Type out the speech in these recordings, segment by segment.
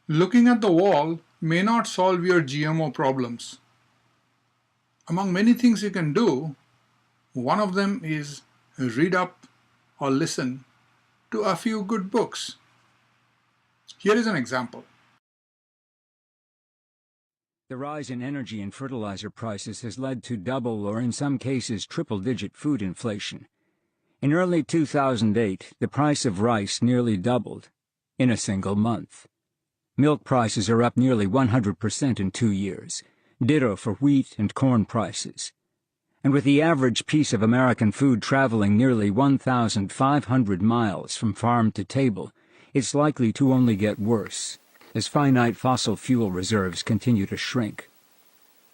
Looking at the wall may not solve your GMO problems. Among many things you can do, one of them is read up or listen to a few good books. Here is an example. The rise in energy and fertilizer prices has led to double or in some cases triple-digit food inflation. In early 2008, the price of rice nearly doubled in a single month. Milk prices are up nearly 100% in 2 years, ditto for wheat and corn prices. And with the average piece of American food traveling nearly 1,500 miles from farm to table, it's likely to only get worse as finite fossil fuel reserves continue to shrink.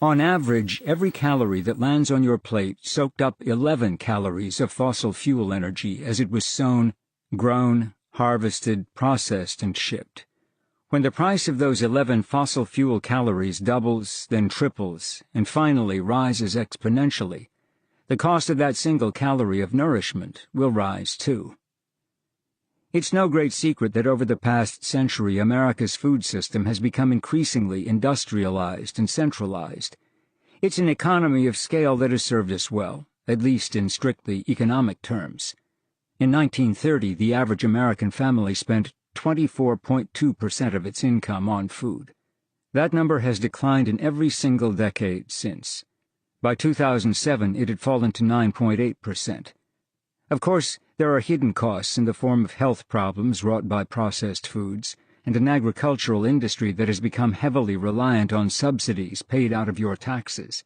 On average, every calorie that lands on your plate soaked up 11 calories of fossil fuel energy as it was sown, grown, harvested, processed, and shipped. When the price of those 11 fossil fuel calories doubles, then triples, and finally rises exponentially, the cost of that single calorie of nourishment will rise too. It's no great secret that over the past century America's food system has become increasingly industrialized and centralized. It's an economy of scale that has served us well, at least in strictly economic terms. In 1930, the average American family spent 24.2% of its income on food. That number has declined in every single decade since. By 2007, it had fallen to 9.8%. Of course, there are hidden costs in the form of health problems wrought by processed foods and an agricultural industry that has become heavily reliant on subsidies paid out of your taxes.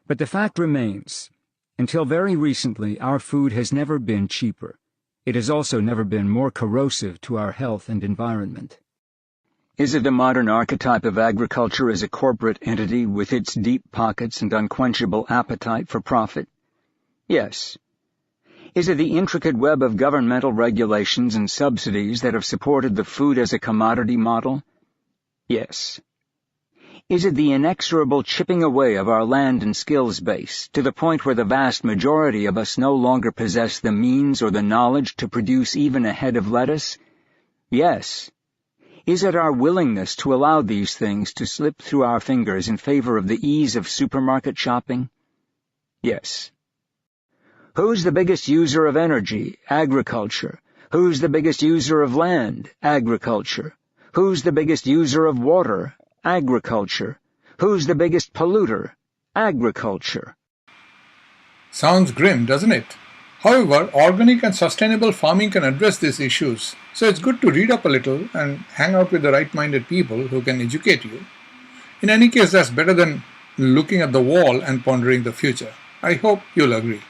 But the fact remains, until very recently, our food has never been cheaper. It has also never been more corrosive to our health and environment. Is it a modern archetype of agriculture as a corporate entity with its deep pockets and unquenchable appetite for profit? Yes. Is it the intricate web of governmental regulations and subsidies that have supported the food as a commodity model? Yes. Is it the inexorable chipping away of our land and skills base to the point where the vast majority of us no longer possess the means or the knowledge to produce even a head of lettuce? Yes. Is it our willingness to allow these things to slip through our fingers in favor of the ease of supermarket shopping? Yes. Who's the biggest user of energy? Agriculture. Who's the biggest user of land? Agriculture. Who's the biggest user of water? Agriculture. Who's the biggest polluter? Agriculture. Sounds grim, doesn't it? However, organic and sustainable farming can address these issues, so it's good to read up a little and hang out with the right-minded people who can educate you. In any case, that's better than looking at the wall and pondering the future. I hope you'll agree.